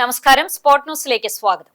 നമസ്കാരം, സ്പോർട് ന്യൂസിലേക്ക് സ്വാഗതം.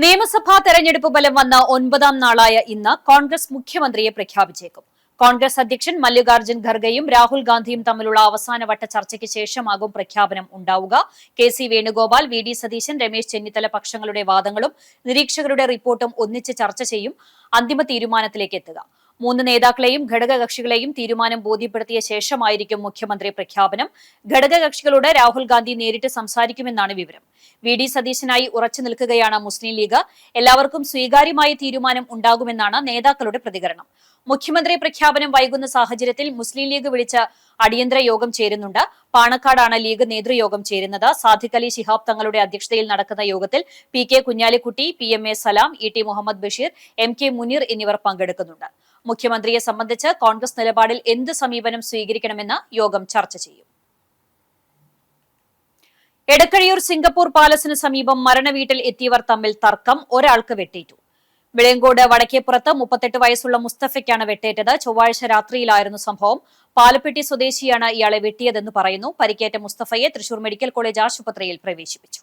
നിയമസഭാ തെരഞ്ഞെടുപ്പ് ഫലം വന്ന 9ാം നാളായ ഇന്ന് കോൺഗ്രസ് മുഖ്യമന്ത്രിയെ പ്രഖ്യാപിച്ചേക്കും. കോൺഗ്രസ് അധ്യക്ഷൻ മല്ലികാർജ്ജുൻ ഖർഗെയും രാഹുൽ ഗാന്ധിയും തമ്മിലുള്ള അവസാനവട്ട ചർച്ചയ്ക്ക് ശേഷമാകും പ്രഖ്യാപനം ഉണ്ടാവുക. കെ.സി. വേണുഗോപാൽ, വി.ഡി. സതീശൻ, രമേശ് ചെന്നിത്തല പക്ഷങ്ങളുടെ വാദങ്ങളും നിരീക്ഷകരുടെ റിപ്പോർട്ടും ഒന്നിച്ച് ചർച്ച ചെയ്യും അന്തിമ തീരുമാനത്തിലേക്ക് എത്തുക. 3 നേതാക്കളെയും ഘടകകക്ഷികളെയും തീരുമാനം ബോധ്യപ്പെടുത്തിയ ശേഷമായിരിക്കും മുഖ്യമന്ത്രി പ്രഖ്യാപനം. ഘടകകക്ഷികളോട് രാഹുൽ ഗാന്ധി നേരിട്ട് സംസാരിക്കുമെന്നാണ് വിവരം. വി.ഡി. സതീശനായി ഉറച്ചു നിൽക്കുകയാണ് മുസ്ലിം ലീഗ്. എല്ലാവർക്കും സ്വീകാര്യമായ തീരുമാനം ഉണ്ടാകുമെന്നാണ് നേതാക്കളുടെ പ്രതികരണം. മുഖ്യമന്ത്രി പ്രഖ്യാപനം വൈകുന്ന സാഹചര്യത്തിൽ മുസ്ലിം ലീഗ് വിളിച്ച അടിയന്തര യോഗം ചേരുന്നുണ്ട്. പാണക്കാടാണ് ലീഗ് നേതൃയോഗം ചേരുന്നത്. സാദിഖ് അലി ശിഹാബ് തങ്ങളുടെ അധ്യക്ഷതയിൽ നടക്കുന്ന യോഗത്തിൽ പി.കെ. കുഞ്ഞാലിക്കുട്ടി, പി.എം.എ. സലാം, ഇ.ടി. മുഹമ്മദ് ബഷീർ, എം.കെ. മുനീർ എന്നിവർ പങ്കെടുക്കുന്നുണ്ട്. മുഖ്യമന്ത്രിയെ സംബന്ധിച്ച് കോൺഗ്രസ് നിലപാടിൽ എന്ത് സമീപനം സ്വീകരിക്കണമെന്ന് യോഗം ചർച്ച ചെയ്യും. എടക്കഴിയൂർ സിംഗപ്പൂർ പാലസിന് സമീപം മരണവീട്ടിൽ എത്തിയവർ തമ്മിൽ തർക്കം, ഒരാൾക്ക് വെട്ടേറ്റു. വിളയങ്കോട് വടക്കേപ്പുറത്ത് 38 വയസ്സുള്ള മുസ്തഫയ്ക്കാണ് വെട്ടേറ്റത്. ചൊവ്വാഴ്ച രാത്രിയിലായിരുന്നു സംഭവം. പാലപ്പെട്ടി സ്വദേശിയാണ് ഇയാളെ വെട്ടിയതെന്ന് പറയുന്നു. പരിക്കേറ്റ മുസ്തഫയെ തൃശൂർ മെഡിക്കൽ കോളേജ് ആശുപത്രിയിൽ പ്രവേശിപ്പിച്ചു.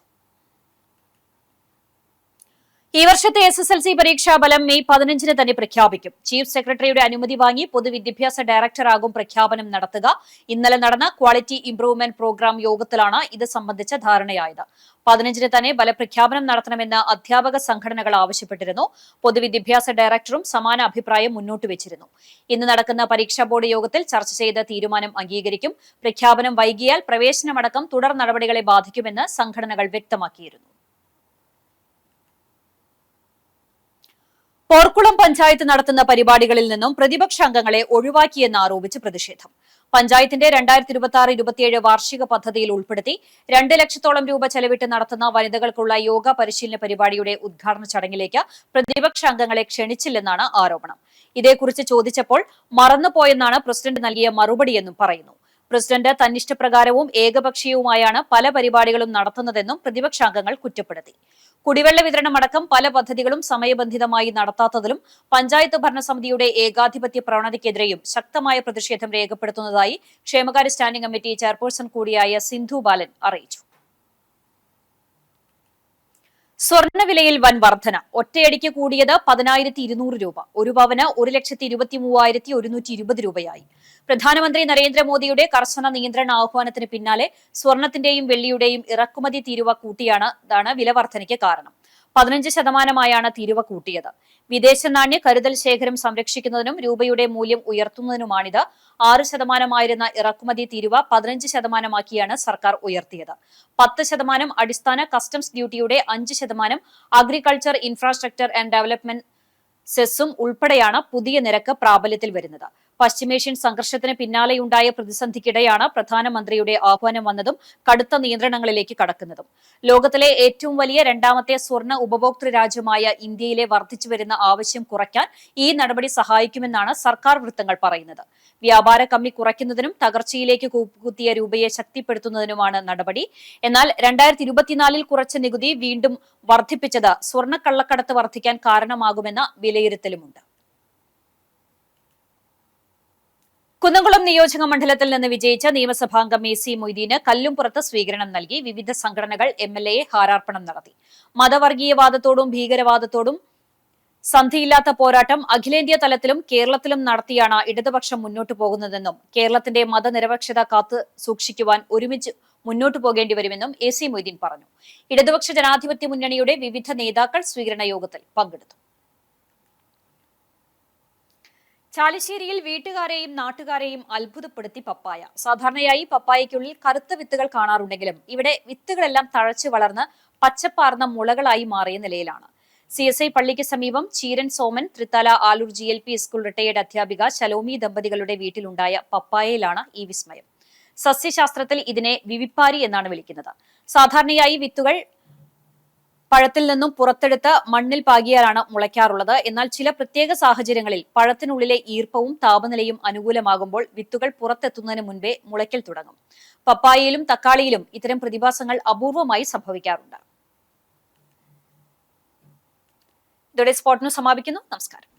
ഈ വർഷത്തെ SSLC പരീക്ഷാഫലം മെയ് 15-ന് തന്നെ പ്രഖ്യാപിക്കും. ചീഫ് സെക്രട്ടറിയുടെ അനുമതി വാങ്ങി പൊതുവിദ്യാഭ്യാസ ഡയറക്ടറാകും പ്രഖ്യാപനം നടത്തുക. ഇന്നലെ നടന്ന ക്വാളിറ്റി ഇംപ്രൂവ്മെന്റ് പ്രോഗ്രാം യോഗത്തിലാണ് ഇത് സംബന്ധിച്ച ധാരണയായത്. 15-ന് തന്നെ ഫലപ്രഖ്യാപനം നടത്തണമെന്ന് അധ്യാപക സംഘടനകൾ ആവശ്യപ്പെട്ടിരുന്നു. പൊതുവിദ്യാഭ്യാസ ഡയറക്ടറും സമാന അഭിപ്രായം മുന്നോട്ട് വെച്ചിരുന്നു. ഇന്ന് നടക്കുന്ന പരീക്ഷാ ബോർഡ് യോഗത്തിൽ ചർച്ച ചെയ്ത് തീരുമാനം അംഗീകരിക്കും. പ്രഖ്യാപനം വൈകിയാൽ പ്രവേശനമടക്കം തുടർ നടപടികളെ ബാധിക്കുമെന്ന് സംഘടനകൾ വ്യക്തമാക്കിയിരുന്നു. പോർക്കുളം പഞ്ചായത്ത് നടത്തുന്ന പരിപാടികളിൽ നിന്നും പ്രതിപക്ഷ അംഗങ്ങളെ ഒഴിവാക്കിയെന്ന് ആരോപിച്ച് പ്രതിഷേധം. പഞ്ചായത്തിന്റെ 2026-27 വാർഷിക പദ്ധതിയിൽ ഉൾപ്പെടുത്തി 2 ലക്ഷത്തോളം രൂപ ചെലവിട്ട് നടത്തുന്ന വനിതകൾക്കുള്ള യോഗ പരിശീലന പരിപാടിയുടെ ഉദ്ഘാടന ചടങ്ങിലേക്ക് പ്രതിപക്ഷ അംഗങ്ങളെ ക്ഷണിച്ചില്ലെന്നാണ് ആരോപണം. ഇതേക്കുറിച്ച് ചോദിച്ചപ്പോൾ മറന്നുപോയെന്നാണ് പ്രസിഡന്റ് നൽകിയ മറുപടിയെന്നും പറയുന്നു. പ്രസിഡന്റ് തന്നിഷ്ടപ്രകാരവും ഏകപക്ഷീയവുമായാണ് പല പരിപാടികളും നടത്തുന്നതെന്നും പ്രതിപക്ഷാംഗങ്ങൾ കുറ്റപ്പെടുത്തി. കുടിവെള്ള വിതരണമടക്കം പല പദ്ധതികളും സമയബന്ധിതമായി നടത്താത്തതിലും പഞ്ചായത്ത് ഭരണസമിതിയുടെ ഏകാധിപത്യ പ്രവണതയ്ക്കെതിരെയും ശക്തമായ പ്രതിഷേധം രേഖപ്പെടുത്തുന്നതായി ക്ഷേമകാര്യ സ്റ്റാൻഡിംഗ് കമ്മിറ്റി ചെയർപേഴ്സൺ കൂടിയായ സിന്ധു ബാലൻ അറിയിച്ചു. സ്വർണ്ണവിലയിൽ വൻ വർധന. ഒറ്റയടിക്ക് കൂടിയത് 10,200 രൂപ. ഒരു പവന് 1,23,120 രൂപയായി. പ്രധാനമന്ത്രി നരേന്ദ്രമോദിയുടെ കർശന നിയന്ത്രണ ആഹ്വാനത്തിന് പിന്നാലെ സ്വർണത്തിന്റെയും വെള്ളിയുടെയും ഇറക്കുമതി തീരുവ കൂട്ടിയാണ് വില വർധനയ്ക്ക് കാരണം. 15% തീരുവ കൂട്ടിയത്. വിദേശ നാണ്യ കരുതൽ ശേഖരം സംരക്ഷിക്കുന്നതിനും രൂപയുടെ മൂല്യം ഉയർത്തുന്നതിനുമാണിത്. 6% ഇറക്കുമതി തീരുവ 15% സർക്കാർ ഉയർത്തിയത്. 10% അടിസ്ഥാന കസ്റ്റംസ് ഡ്യൂട്ടിയുടെ 5%, അഗ്രികൾച്ചർ ഇൻഫ്രാസ്ട്രക്ചർ ആൻഡ് ഡെവലപ്മെന്റ് സെസ്സും ഉൾപ്പെടെയാണ് പുതിയ നിരക്ക് പ്രാബല്യത്തിൽ വരുന്നത്. പശ്ചിമേഷ്യൻ സംഘർഷത്തിന് പിന്നാലെയുണ്ടായ പ്രതിസന്ധിക്കിടെയാണ് പ്രധാനമന്ത്രിയുടെ ആഹ്വാനം വന്നതും കടുത്ത നിയന്ത്രണങ്ങളിലേക്ക് കടക്കുന്നതും. ലോകത്തിലെ ഏറ്റവും വലിയ 2ാമത്തെ സ്വർണ്ണ ഉപഭോക്തൃ രാജ്യമായ ഇന്ത്യയിലെ വർദ്ധിച്ചുവരുന്ന ആവശ്യം കുറയ്ക്കാൻ ഈ നടപടി സഹായിക്കുമെന്നാണ് സർക്കാർ വൃത്തങ്ങൾ പറയുന്നത്. വ്യാപാര കമ്മി കുറയ്ക്കുന്നതിനും തകർച്ചയിലേക്ക് കൂപ്പുകുത്തിയ രൂപയെ ശക്തിപ്പെടുത്തുന്നതിനുമാണ് നടപടി. എന്നാൽ 2024-ൽ കുറച്ച നികുതി വീണ്ടും വർദ്ധിപ്പിച്ചത് സ്വർണ്ണക്കള്ളക്കടത്ത് വർദ്ധിക്കാൻ കാരണമാകുമെന്ന വിലയിരുത്തലുമുണ്ട്. കുന്നംകുളം നിയോജക മണ്ഡലത്തിൽ നിന്ന് വിജയിച്ച നിയമസഭാംഗം AC മൊയ്തീന് കല്ലുംപുറത്ത് സ്വീകരണം നൽകി. വിവിധ സംഘടനകൾ MLAയെ ഹാരാർപ്പണം നടത്തി. മതവർഗീയവാദത്തോടും ഭീകരവാദത്തോടും സന്ധിയില്ലാത്ത പോരാട്ടം അഖിലേന്ത്യാ തലത്തിലും കേരളത്തിലും നടത്തിയാണ് ഇടതുപക്ഷം മുന്നോട്ടു പോകുന്നതെന്നും കേരളത്തിന്റെ മതനിരപേക്ഷത കാത്തു സൂക്ഷിക്കുവാൻ ഒരുമിച്ച് മുന്നോട്ടു പോകേണ്ടി വരുമെന്നും AC മൊയ്തീൻ പറഞ്ഞു. ഇടതുപക്ഷ ജനാധിപത്യ മുന്നണിയുടെ വിവിധ നേതാക്കൾ സ്വീകരണ യോഗത്തിൽ പങ്കെടുത്തു. ചാലിശ്ശേരിയിൽ വീട്ടുകാരെയും നാട്ടുകാരെയും അത്ഭുതപ്പെടുത്തി പപ്പായ. സാധാരണയായി പപ്പായയ്ക്കുള്ളിൽ കറുത്ത വിത്തുകൾ കാണാറുണ്ടെങ്കിലും ഇവിടെ വിത്തുകളെല്ലാം തഴച്ചു വളർന്ന് പച്ചപ്പാർന്ന മുളകളായി മാറിയ നിലയിലാണ്. CSI പള്ളിക്ക് സമീപം Cheeran Soman Thrithala Alur GLP school retired അധ്യാപിക ശലോമി ദമ്പതികളുടെ വീട്ടിലുണ്ടായ പപ്പായയിലാണ് ഈ വിസ്മയം. സസ്യശാസ്ത്രത്തിൽ ഇതിനെ വിവിപ്പാരി എന്നാണ് വിളിക്കുന്നത്. സാധാരണയായി വിത്തുകൾ പഴത്തിൽ നിന്നും പുറത്തെടുത്ത് മണ്ണിൽ പാകിയാലാണ് മുളയ്ക്കാറുള്ളത്. എന്നാൽ ചില പ്രത്യേക സാഹചര്യങ്ങളിൽ പഴത്തിനുള്ളിലെ ഈർപ്പവും താപനിലയും അനുകൂലമാകുമ്പോൾ വിത്തുകൾ പുറത്തെത്തുന്നതിന് മുൻപേ മുളയ്ക്കൽ തുടങ്ങും. പപ്പായയിലും തക്കാളിയിലും ഇത്തരം പ്രതിഭാസങ്ങൾ അപൂർവമായി സംഭവിക്കാറുണ്ട്. ഇതോടെ സ്പോർട് ന്യൂസ് സമാപിക്കുന്നു. നമസ്കാരം.